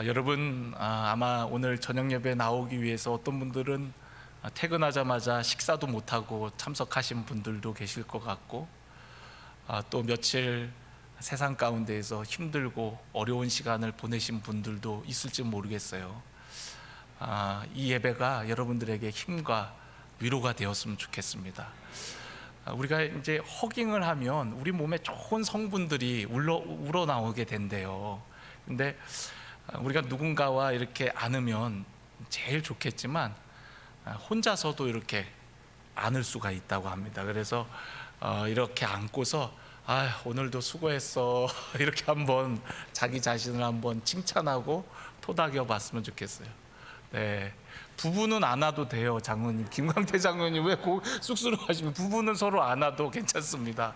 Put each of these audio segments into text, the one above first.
여러분, 아마 오늘 저녁 예배 나오기 위해서 어떤 분들은 퇴근하자마자 식사도 못하고 참석하신 분들도 계실 것 같고, 또 며칠 세상 가운데에서 힘들고 어려운 시간을 보내신 분들도 있을지 모르겠어요. 이 예배가 여러분들에게 힘과 위로가 되었으면 좋겠습니다. 우리가 이제 허깅을 하면 우리 몸에 좋은 성분들이 우러나오게 된대요. 근데 우리가 누군가와 이렇게 안으면 제일 좋겠지만 혼자서도 이렇게 안을 수가 있다고 합니다. 그래서 이렇게 안고서 오늘도 수고했어 이렇게 한번 자기 자신을 한번 칭찬하고 토닥여 봤으면 좋겠어요. 네, 부부는 안아도 돼요. 장로님, 김광태 장로님 왜 쑥스러워하시면, 부부는 서로 안아도 괜찮습니다.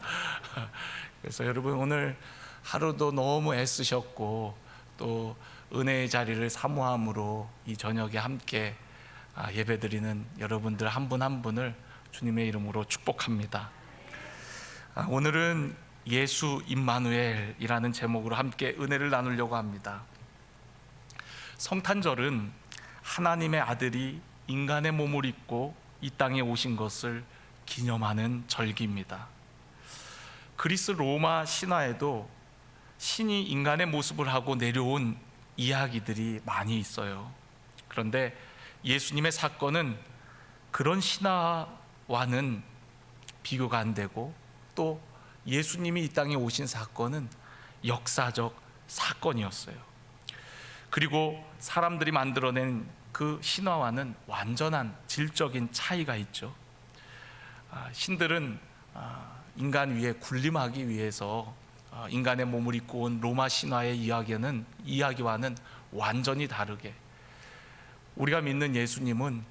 그래서 여러분, 오늘 하루도 너무 애쓰셨고 또 은혜의 자리를 사모함으로 이 저녁에 함께 예배드리는 여러분들 한 분 한 분을 주님의 이름으로 축복합니다. 오늘은 예수 임마누엘이라는 제목으로 함께 은혜를 나누려고 합니다. 성탄절은 하나님의 아들이 인간의 몸을 입고 이 땅에 오신 것을 기념하는 절기입니다. 그리스 로마 신화에도 신이 인간의 모습을 하고 내려온 이야기들이 많이 있어요. 그런데 예수님의 사건은 그런 신화와는 비교가 안 되고, 또 예수님이 이 땅에 오신 사건은 역사적 사건이었어요. 그리고 사람들이 만들어낸 그 신화와는 완전한 질적인 차이가 있죠. 신들은 인간 위에 군림하기 위해서 인간의 몸을 입고 온 로마 신화의 이야기와는 완전히 다르게, 우리가 믿는 예수님은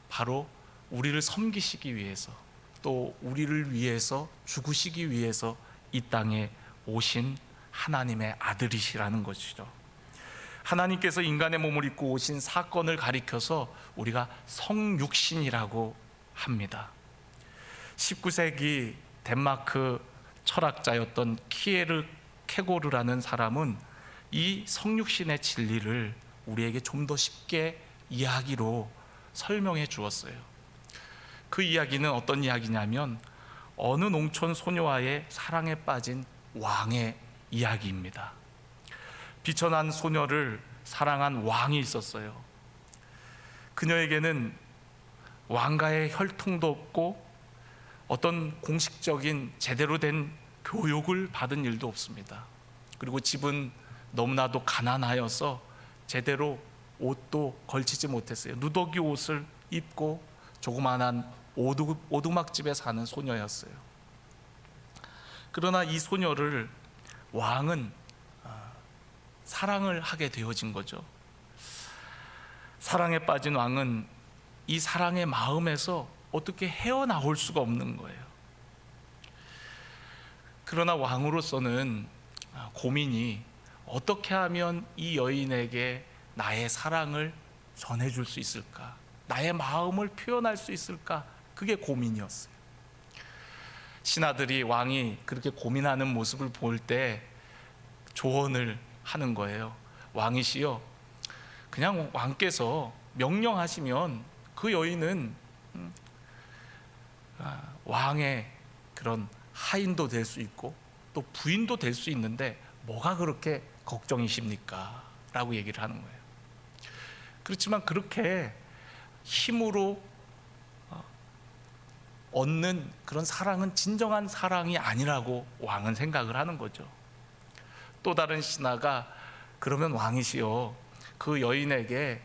바로 우리를 섬기시기 위해서, 또 우리를 위해서 죽으시기 위해서 이 땅에 오신 하나님의 아들이시라는 것이죠. 하나님께서 인간의 몸을 입고 오신 사건을 가리켜서 우리가 성육신이라고 합니다. 19세기 덴마크 철학자였던 키에르 케고르라는 사람은 이 성육신의 진리를 우리에게 좀 더 쉽게 이야기로 설명해 주었어요. 그 이야기는 어떤 이야기냐면, 어느 농촌 소녀와의 사랑에 빠진 왕의 이야기입니다. 비천한 소녀를 사랑한 왕이 있었어요. 그녀에게는 왕가의 혈통도 없고 어떤 공식적인 제대로 된 교육을 받은 일도 없습니다. 그리고 집은 너무나도 가난하여서 제대로 옷도 걸치지 못했어요. 누더기 옷을 입고 조그만한 오두막집에 사는 소녀였어요. 그러나 이 소녀를 왕은 사랑을 하게 되어진 거죠. 사랑에 빠진 왕은 이 사랑의 마음에서 어떻게 헤어나올 수가 없는 거예요. 그러나 왕으로서는 고민이, 어떻게 하면 이 여인에게 나의 사랑을 전해줄 수 있을까, 나의 마음을 표현할 수 있을까, 그게 고민이었어요. 신하들이 왕이 그렇게 고민하는 모습을 볼 때 조언을 하는 거예요. 왕이시여, 그냥 왕께서 명령하시면 그 여인은 왕의 그런 하인도 될 수 있고 또 부인도 될 수 있는데 뭐가 그렇게 걱정이십니까? 라고 얘기를 하는 거예요. 그렇지만 그렇게 힘으로 얻는 그런 사랑은 진정한 사랑이 아니라고 왕은 생각을 하는 거죠. 또 다른 신하가, 그러면 왕이시여, 그 여인에게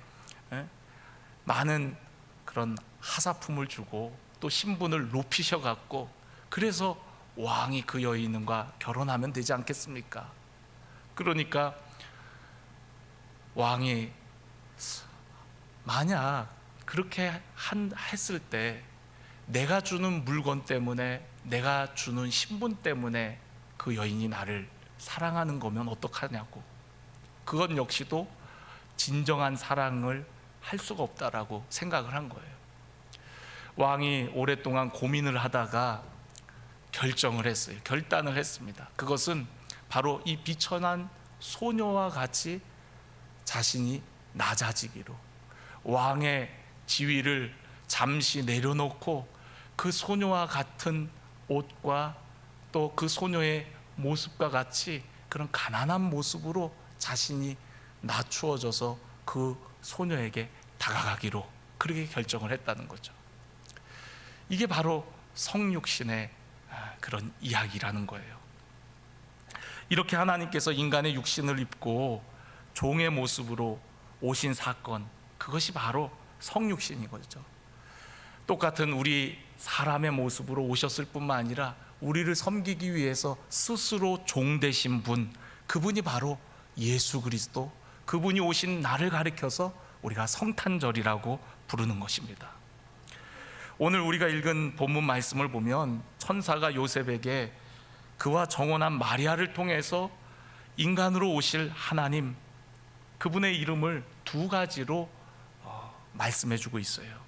많은 그런 하사품을 주고 또 신분을 높이셔 갖고, 그래서 왕이 그 여인과 결혼하면 되지 않겠습니까? 그러니까 왕이 만약 그렇게 했을 때 내가 주는 물건 때문에, 내가 주는 신분 때문에 그 여인이 나를 사랑하는 거면 어떡하냐고, 그건 역시도 진정한 사랑을 할 수가 없다라고 생각을 한 거예요. 왕이 오랫동안 고민을 하다가 결정을 했어요. 결단을 했습니다. 그것은 바로 이 비천한 소녀와 같이 자신이 낮아지기로, 왕의 지위를 잠시 내려놓고 그 소녀와 같은 옷과 또 그 소녀의 모습과 같이 그런 가난한 모습으로 자신이 낮추어져서 그 소녀에게 다가가기로 그렇게 결정을 했다는 거죠. 이게 바로 성육신의 그런 이야기라는 거예요. 이렇게 하나님께서 인간의 육신을 입고 종의 모습으로 오신 사건, 그것이 바로 성육신인 거죠. 똑같은 우리 사람의 모습으로 오셨을 뿐만 아니라 우리를 섬기기 위해서 스스로 종 되신 분, 그분이 바로 예수 그리스도, 그분이 오신 날을 가리켜서 우리가 성탄절이라고 부르는 것입니다. 오늘 우리가 읽은 본문 말씀을 보면 천사가 요셉에게 그와 정혼한 마리아를 통해서 인간으로 오실 하나님, 그분의 이름을 두 가지로 말씀해 주고 있어요.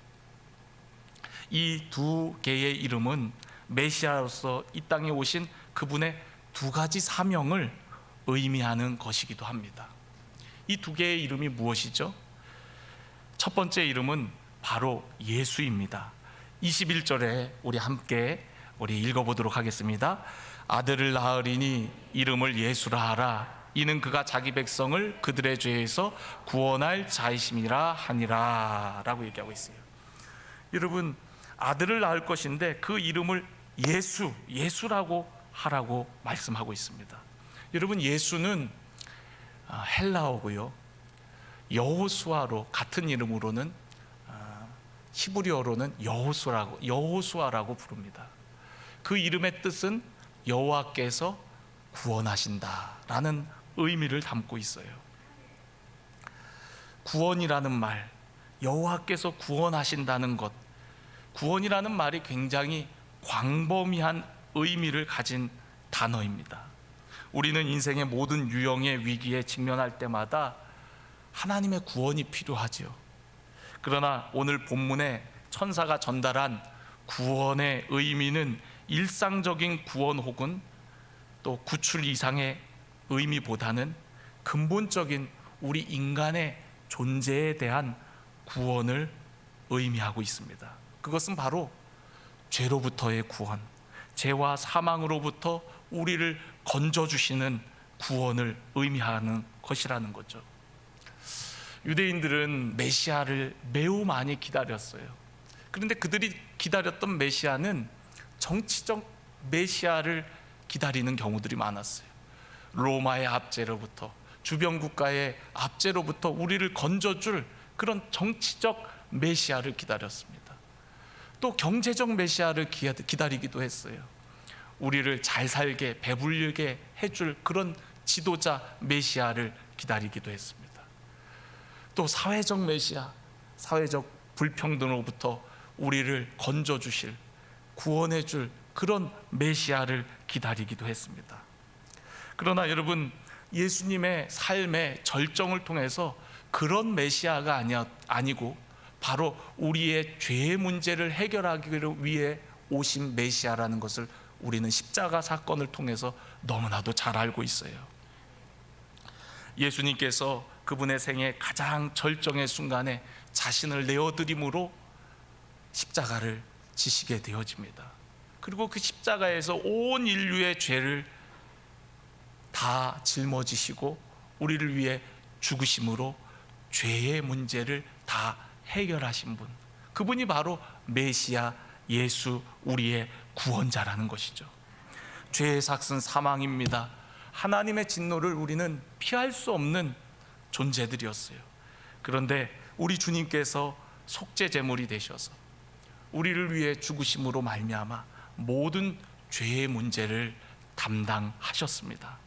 이 두 개의 이름은 메시아로서 이 땅에 오신 그분의 두 가지 사명을 의미하는 것이기도 합니다. 이 두 개의 이름이 무엇이죠? 첫 번째 이름은 바로 예수입니다. 21절에 우리 함께 읽어보도록 하겠습니다. 아들을 낳으리니 이름을 예수라 하라. 이는 그가 자기 백성을 그들의 죄에서 구원할 자이심이라 하니라 라고 얘기하고 있어요. 여러분, 아들을 낳을 것인데 그 이름을 예수라고 하라고 말씀하고 있습니다. 여러분, 예수는 헬라어고요, 여호수아로 같은 이름으로는 히브리어로는 여호수아라고 부릅니다. 그 이름의 뜻은 여호와께서 구원하신다라는 의미를 담고 있어요. 구원이라는 말, 여호와께서 구원하신다는 것, 구원이라는 말이 굉장히 광범위한 의미를 가진 단어입니다. 우리는 인생의 모든 유형의 위기에 직면할 때마다 하나님의 구원이 필요하죠. 그러나 오늘 본문에 천사가 전달한 구원의 의미는 일상적인 구원 혹은 또 구출 이상의 의미보다는 근본적인 우리 인간의 존재에 대한 구원을 의미하고 있습니다. 그것은 바로 죄로부터의 구원, 죄와 사망으로부터 우리를 건져주시는 구원을 의미하는 것이라는 거죠. 유대인들은 메시아를 매우 많이 기다렸어요. 그런데 그들이 기다렸던 메시아는 정치적 메시아를 기다리는 경우들이 많았어요. 로마의 압제로부터, 주변 국가의 압제로부터 우리를 건져줄 그런 정치적 메시아를 기다렸습니다. 또 경제적 메시아를 기다리기도 했어요. 우리를 잘 살게, 배불리게 해줄 그런 지도자 메시아를 기다리기도 했습니다. 또 사회적 메시아, 사회적 불평등으로부터 우리를 건져주실, 구원해줄 그런 메시아를 기다리기도 했습니다. 그러나 여러분, 예수님의 삶의 절정을 통해서 그런 메시아가 아니고 바로 우리의 죄의 문제를 해결하기 위해 오신 메시아라는 것을 우리는 십자가 사건을 통해서 너무나도 잘 알고 있어요. 예수님께서 그분의 생애 가장 절정의 순간에 자신을 내어드림으로 십자가를 지시게 되어집니다. 그리고 그 십자가에서 온 인류의 죄를 다 짊어지시고 우리를 위해 죽으심으로 죄의 문제를 다 해결하신 분, 그분이 바로 메시아 예수, 우리의 구원자라는 것이죠. 죄의 삭은 사망입니다. 하나님의 진노를 우리는 피할 수 없는 존재들이었어요. 그런데 우리 주님께서 속죄 제물이 되셔서 우리를 위해 죽으심으로 말미암아 모든 죄의 문제를 담당하셨습니다.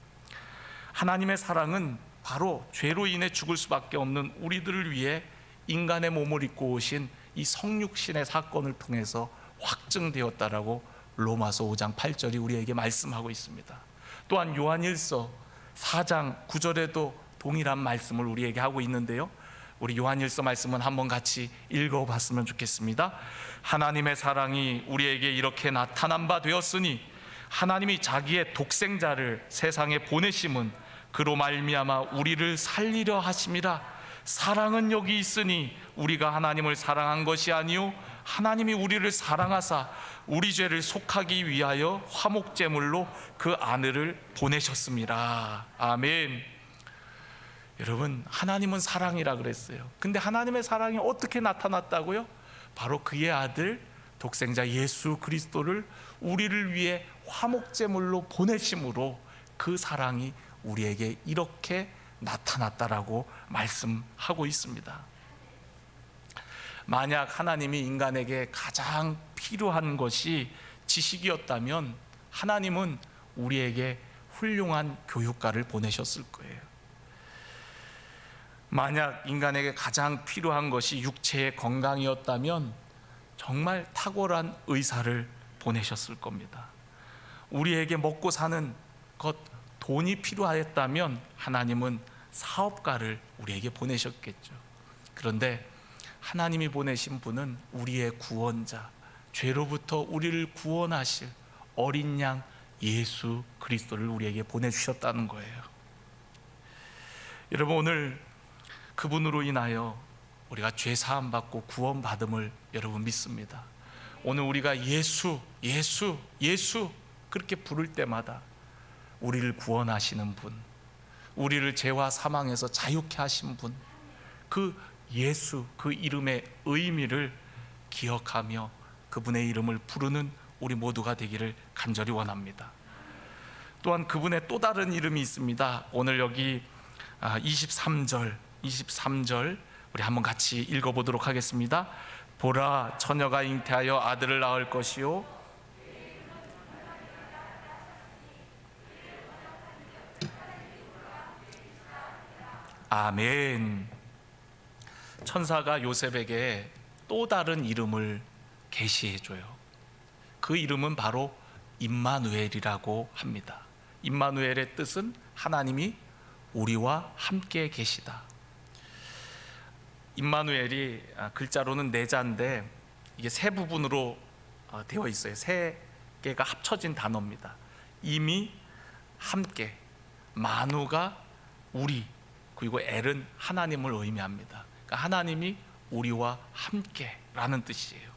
하나님의 사랑은 바로 죄로 인해 죽을 수밖에 없는 우리들을 위해 인간의 몸을 입고 오신 이 성육신의 사건을 통해서 확증되었다라고 로마서 5장 8절이 우리에게 말씀하고 있습니다. 또한 요한일서 4장 9절에도 동일한 말씀을 우리에게 하고 있는데요, 우리 요한일서 말씀은 한번 같이 읽어봤으면 좋겠습니다. 하나님의 사랑이 우리에게 이렇게 나타난 바 되었으니 하나님이 자기의 독생자를 세상에 보내심은 그로 말미암아 우리를 살리려 하심이라. 사랑은 여기 있으니 우리가 하나님을 사랑한 것이 아니요 하나님이 우리를 사랑하사 우리 죄를 속하기 위하여 화목제물로 그 아들을 보내셨습니다. 아멘. 여러분, 하나님은 사랑이라 그랬어요. 근데 하나님의 사랑이 어떻게 나타났다고요? 바로 그의 아들 독생자 예수 그리스도를 우리를 위해 화목제물로 보내심으로 그 사랑이 우리에게 이렇게 나타났다라고 말씀하고 있습니다. 만약 하나님이 인간에게 가장 필요한 것이 지식이었다면 하나님은 우리에게 훌륭한 교육가를 보내셨을 거예요. 만약 인간에게 가장 필요한 것이 육체의 건강이었다면 정말 탁월한 의사를 보내셨을 겁니다. 우리에게 먹고 사는 것, 돈이 필요하였다면 하나님은 사업가를 우리에게 보내셨겠죠. 그런데 하나님이 보내신 분은 우리의 구원자, 죄로부터 우리를 구원하실 어린 양 예수 그리스도를 우리에게 보내주셨다는 거예요. 여러분, 오늘 그분으로 인하여 우리가 죄 사함 받고 구원 받음을 여러분 믿습니다. 오늘 우리가 예수, 예수, 예수 그렇게 부를 때마다 우리를 구원하시는 분, 우리를 죄와 사망에서 자유케 하신 분, 그 예수, 그 이름의 의미를 기억하며 그분의 이름을 부르는 우리 모두가 되기를 간절히 원합니다. 또한 그분의 또 다른 이름이 있습니다. 오늘 여기 23절 우리 한번 같이 읽어보도록 하겠습니다. 보라, 처녀가 잉태하여 아들을 낳을 것이요 아멘. 천사가 요셉에게 또 다른 이름을 계시해줘요. 그 이름은 바로 임마누엘이라고 합니다. 임마누엘의 뜻은 하나님이 우리와 함께 계시다. 임마누엘이 글자로는 네 자인데 이게 세 부분으로 되어 있어요. 세 개가 합쳐진 단어입니다. 임이 함께, 마누가 우리, 그리고 엘은 하나님을 의미합니다. 그러니까 하나님이 우리와 함께라는 뜻이에요.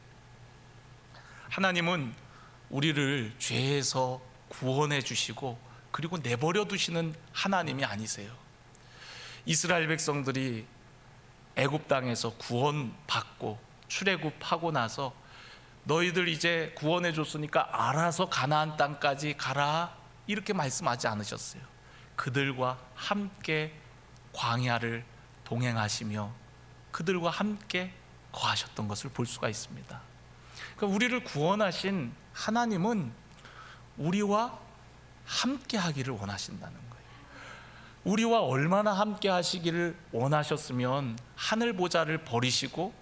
하나님은 우리를 죄에서 구원해 주시고 그리고 내버려 두시는 하나님이 아니세요. 이스라엘 백성들이 애굽 땅에서 구원받고 출애굽하고 나서 너희들 이제 구원해 줬으니까 알아서 가나안 땅까지 가라 이렇게 말씀하지 않으셨어요. 그들과 함께 광야를 동행하시며 그들과 함께 거하셨던 것을 볼 수가 있습니다. 그러니까 우리를 구원하신 하나님은 우리와 함께 하기를 원하신다는 거예요. 우리와 얼마나 함께 하시기를 원하셨으면 하늘 보좌를 버리시고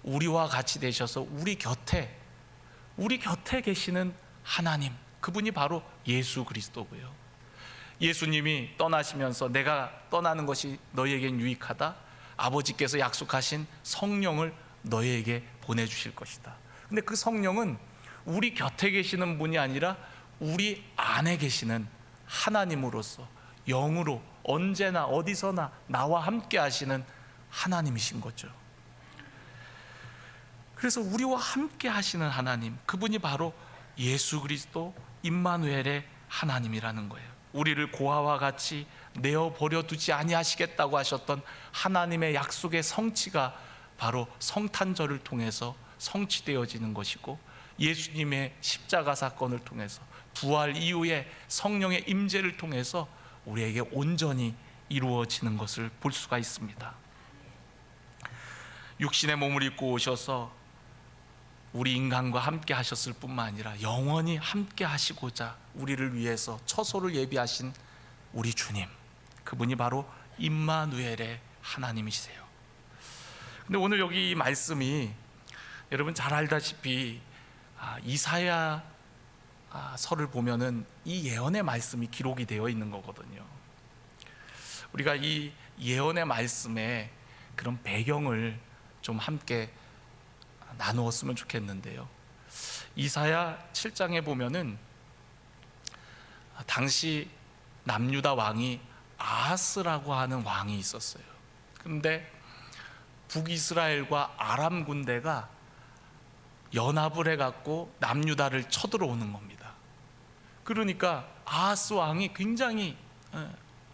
우리와 같이 되셔서 우리 곁에 계시는 하나님, 그분이 바로 예수 그리스도고요. 예수님이 떠나시면서 내가 떠나는 것이 너희에겐 유익하다, 아버지께서 약속하신 성령을 너희에게 보내주실 것이다. 근데 그 성령은 우리 곁에 계시는 분이 아니라 우리 안에 계시는 하나님으로서 영으로 언제나 어디서나 나와 함께 하시는 하나님이신 거죠. 그래서 우리와 함께 하시는 하나님, 그분이 바로 예수 그리스도 임마누엘의 하나님이라는 거예요. 우리를 고아와 같이 내어 버려두지 아니하시겠다고 하셨던 하나님의 약속의 성취가 바로 성탄절을 통해서 성취되어지는 것이고, 예수님의 십자가 사건을 통해서 부활 이후에 성령의 임재를 통해서 우리에게 온전히 이루어지는 것을 볼 수가 있습니다. 육신의 몸을 입고 오셔서 우리 인간과 함께 하셨을 뿐만 아니라 영원히 함께 하시고자 우리를 위해서 처소를 예비하신 우리 주님, 그분이 바로 임마누엘의 하나님이시세요. 근데 오늘 여기 이 말씀이 여러분 잘 알다시피 이사야 서를 보면은 이 예언의 말씀이 기록이 되어 있는 거거든요. 우리가 이 예언의 말씀의 그런 배경을 좀 함께 나누었으면 좋겠는데요. 이사야 7장에 보면은 당시 남유다 왕이 아하스라고 하는 왕이 있었어요. 그런데 북이스라엘과 아람 군대가 연합을 해갖고 남유다를 쳐들어오는 겁니다. 그러니까 아하스 왕이 굉장히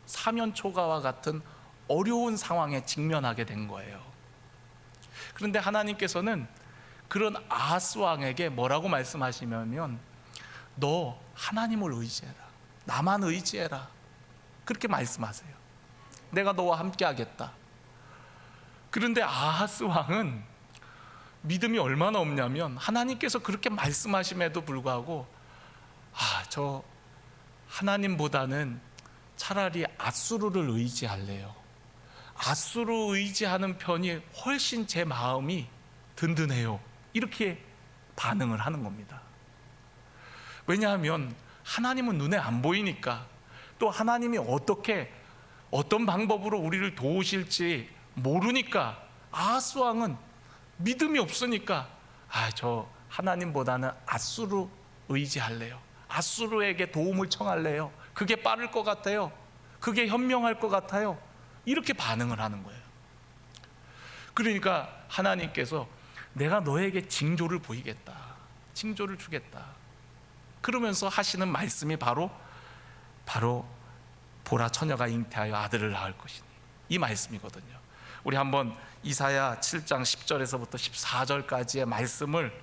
사면초가와 같은 어려운 상황에 직면하게 된 거예요. 그런데 하나님께서는 그런 아하스 왕에게 뭐라고 말씀하시냐면, 너 하나님을 의지해라, 나만 의지해라, 그렇게 말씀하세요. 내가 너와 함께 하겠다. 그런데 아하스 왕은 믿음이 얼마나 없냐면, 하나님께서 그렇게 말씀하심에도 불구하고 저 하나님보다는 차라리 앗수르를 의지할래요. 앗수르 의지하는 편이 훨씬 제 마음이 든든해요. 이렇게 반응을 하는 겁니다. 왜냐하면 하나님은 눈에 안 보이니까, 또 하나님이 어떤 방법으로 우리를 도우실지 모르니까, 아하스 왕은 믿음이 없으니까 저 하나님보다는 앗수르 의지할래요, 앗수르에게 도움을 청할래요, 그게 빠를 것 같아요, 그게 현명할 것 같아요, 이렇게 반응을 하는 거예요. 그러니까 하나님께서 내가 너에게 징조를 보이겠다, 징조를 주겠다, 그러면서 하시는 말씀이 바로 보라, 처녀가 잉태하여 아들을 낳을 것이니, 이 말씀이거든요. 우리 한번 이사야 7장 10절에서부터 14절까지의 말씀을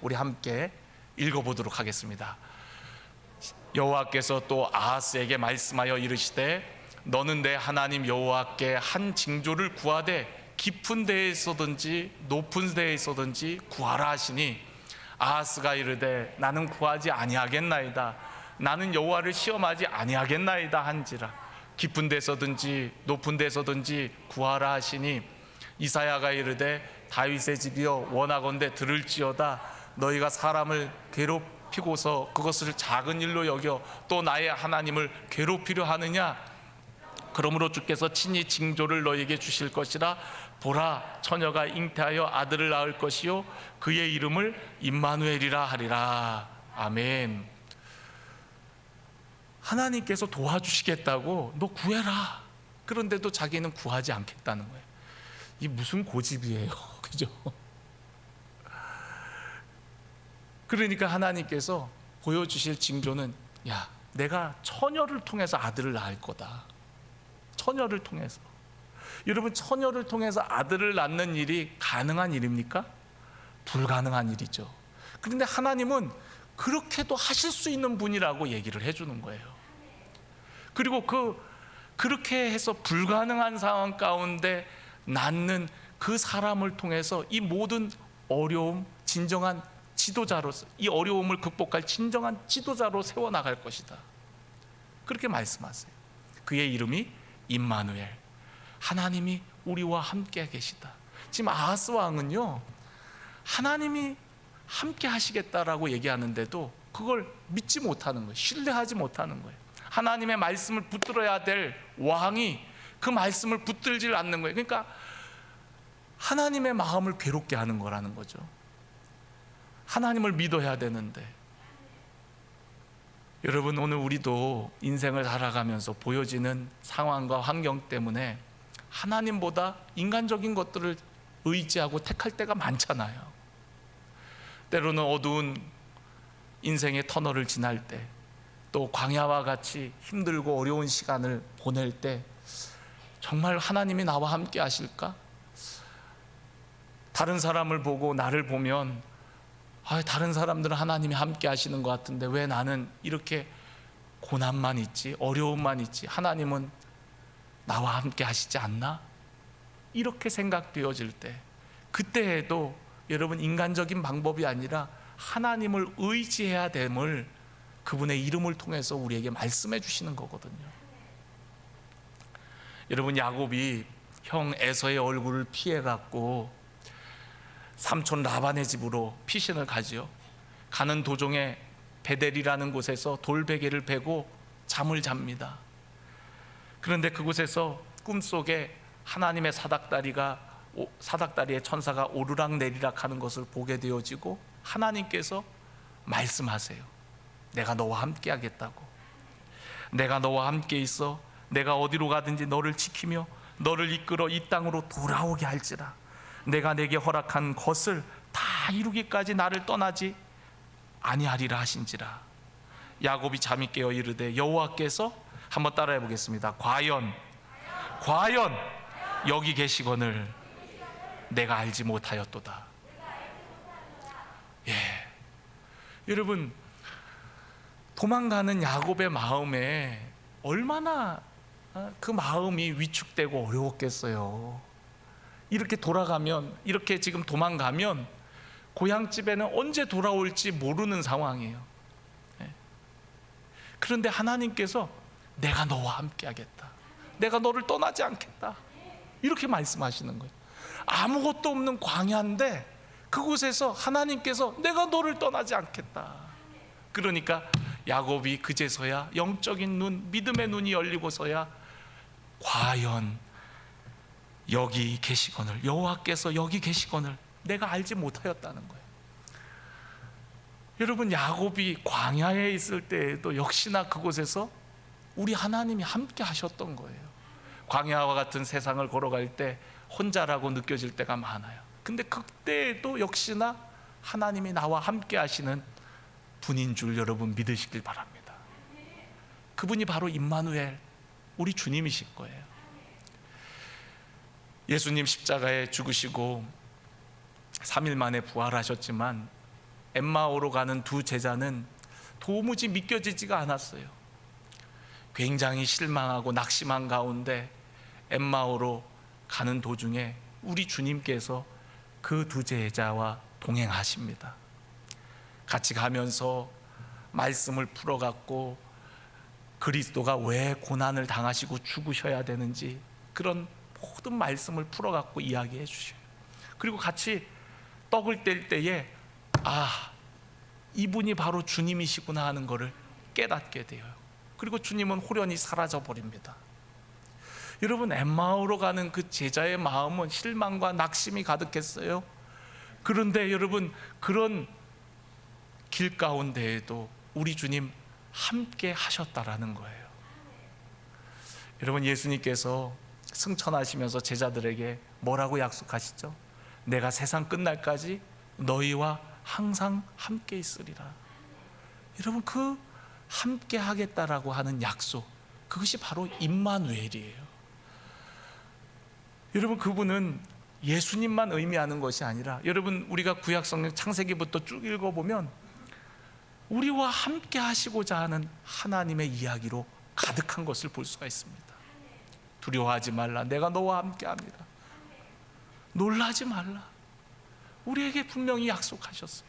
우리 함께 읽어보도록 하겠습니다. 여호와께서 또 아하스에게 말씀하여 이르시되, 너는 내 하나님 여호와께 한 징조를 구하되 깊은 데에서든지 높은 데에서든지 구하라 하시니, 아하스가 이르되 나는 구하지 아니하겠나이다, 나는 여호와를 시험하지 아니하겠나이다 한지라. 깊은 데서든지 높은 데서든지 구하라 하시니, 이사야가 이르되 다윗의 집이여 원하건대 들을지어다, 너희가 사람을 괴롭히고서 그것을 작은 일로 여겨 또 나의 하나님을 괴롭히려 하느냐? 그러므로 주께서 친히 징조를 너희에게 주실 것이라. 보라, 처녀가 잉태하여 아들을 낳을 것이요 그의 이름을 임마누엘이라 하리라. 아멘. 하나님께서 도와주시겠다고 너 구해라, 그런데도 자기는 구하지 않겠다는 거예요. 이 무슨 고집이에요. 그죠? 그러니까 하나님께서 보여주실 징조는, 야, 내가 처녀를 통해서 아들을 낳을 거다. 처녀를 통해서. 여러분, 처녀를 통해서 아들을 낳는 일이 가능한 일입니까? 불가능한 일이죠. 그런데 하나님은 그렇게도 하실 수 있는 분이라고 얘기를 해주는 거예요. 그리고 그렇게 해서 불가능한 상황 가운데 낳는 그 사람을 통해서 이 모든 어려움, 진정한 지도자로서, 이 어려움을 극복할 진정한 지도자로 세워나갈 것이다, 그렇게 말씀하세요. 그의 이름이 임마누엘, 하나님이 우리와 함께 계시다. 지금 아하스 왕은요, 하나님이 함께 하시겠다라고 얘기하는데도 그걸 믿지 못하는 거예요. 신뢰하지 못하는 거예요. 하나님의 말씀을 붙들어야 될 왕이 그 말씀을 붙들질 않는 거예요. 그러니까 하나님의 마음을 괴롭게 하는 거라는 거죠. 하나님을 믿어야 되는데. 여러분, 오늘 우리도 인생을 살아가면서 보여지는 상황과 환경 때문에 하나님보다 인간적인 것들을 의지하고 택할 때가 많잖아요. 때로는 어두운 인생의 터널을 지날 때, 또 광야와 같이 힘들고 어려운 시간을 보낼 때, 정말 하나님이 나와 함께 하실까? 다른 사람을 보고 나를 보면, 다른 사람들은 하나님이 함께 하시는 것 같은데 왜 나는 이렇게 고난만 있지, 어려움만 있지, 하나님은 나와 함께 하시지 않나? 이렇게 생각되어질 때, 그때에도 여러분, 인간적인 방법이 아니라 하나님을 의지해야 됨을 그분의 이름을 통해서 우리에게 말씀해 주시는 거거든요. 여러분, 야곱이 형 에서의 얼굴을 피해 갖고 삼촌 라반의 집으로 피신을 가지요. 가는 도중에 베델이라는 곳에서 돌베개를 베고 잠을 잡니다. 그런데 그곳에서 꿈속에 하나님의 사닥다리의 천사가 오르락 내리락 하는 것을 보게 되어지고, 하나님께서 말씀하세요. 내가 너와 함께 하겠다고. 내가 너와 함께 있어 내가 어디로 가든지 너를 지키며 너를 이끌어 이 땅으로 돌아오게 할지라. 내가 내게 허락한 것을 다 이루기까지 나를 떠나지 아니하리라 하신지라. 야곱이 잠이 깨어 이르되 여호와께서, 한번 따라해 보겠습니다. 과연 여기 계시거늘 내가 알지 못하였도다. 예, 여러분, 도망가는 야곱의 마음에 얼마나 그 마음이 위축되고 어려웠겠어요. 이렇게 돌아가면, 이렇게 지금 도망가면 고향집에는 언제 돌아올지 모르는 상황이에요. 그런데 하나님께서 내가 너와 함께 하겠다, 내가 너를 떠나지 않겠다, 이렇게 말씀하시는 거예요. 아무것도 없는 광야인데 그곳에서 하나님께서 내가 너를 떠나지 않겠다. 그러니까 야곱이 그제서야 영적인 눈, 믿음의 눈이 열리고서야 과연 여기 계시거늘, 여호와께서 여기 계시거늘 내가 알지 못하였다는 거예요. 여러분, 야곱이 광야에 있을 때에도 역시나 그곳에서 우리 하나님이 함께 하셨던 거예요. 광야와 같은 세상을 걸어갈 때 혼자라고 느껴질 때가 많아요. 근데 그때에도 역시나 하나님이 나와 함께 하시는 분인 줄 여러분 믿으시길 바랍니다. 그분이 바로 임마누엘, 우리 주님이실 거예요. 예수님 십자가에 죽으시고 3일 만에 부활하셨지만 엠마오로 가는 두 제자는 도무지 믿겨지지가 않았어요. 굉장히 실망하고 낙심한 가운데 엠마오로 가는 도중에 우리 주님께서 그 두 제자와 동행하십니다. 같이 가면서 말씀을 풀어갖고 그리스도가 왜 고난을 당하시고 죽으셔야 되는지 그런 모든 말씀을 풀어갖고 이야기해 주셔요. 그리고 같이 떡을 뗄 때에 이분이 바로 주님이시구나 하는 것을 깨닫게 돼요. 그리고 주님은 호련히 사라져 버립니다. 여러분, 엠마오로 가는 그 제자의 마음은 실망과 낙심이 가득했어요. 그런데 여러분, 그런 길 가운데에도 우리 주님 함께 하셨다라는 거예요. 여러분, 예수님께서 승천하시면서 제자들에게 뭐라고 약속하시죠? 내가 세상 끝날까지 너희와 항상 함께 있으리라. 여러분, 그 함께 하겠다라고 하는 약속, 그것이 바로 임마누엘이에요. 여러분, 그분은 예수님만 의미하는 것이 아니라, 여러분, 우리가 구약성경 창세기부터 쭉 읽어보면 우리와 함께 하시고자 하는 하나님의 이야기로 가득한 것을 볼 수가 있습니다. 두려워하지 말라, 내가 너와 함께 합니다. 놀라지 말라, 우리에게 분명히 약속하셨어요.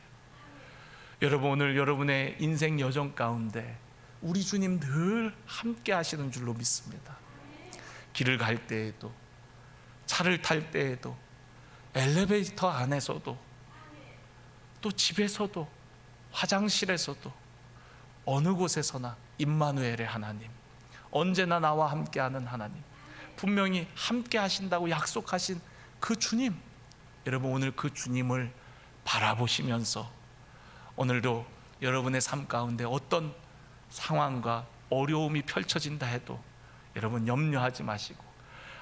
여러분, 오늘 여러분의 인생 여정 가운데 우리 주님 늘 함께 하시는 줄로 믿습니다. 길을 갈 때에도, 차를 탈 때에도, 엘리베이터 안에서도, 또 집에서도, 화장실에서도, 어느 곳에서나 임마누엘의 하나님, 언제나 나와 함께하는 하나님, 분명히 함께 하신다고 약속하신 그 주님, 여러분, 오늘 그 주님을 바라보시면서 오늘도 여러분의 삶 가운데 어떤 상황과 어려움이 펼쳐진다 해도 여러분 염려하지 마시고,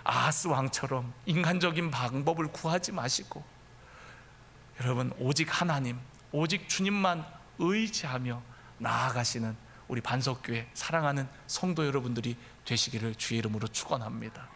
아하스 왕처럼 인간적인 방법을 구하지 마시고, 여러분, 오직 하나님, 오직 주님만 의지하며 나아가시는 우리 반석교회 사랑하는 성도 여러분들이 되시기를 주의 이름으로 축원합니다.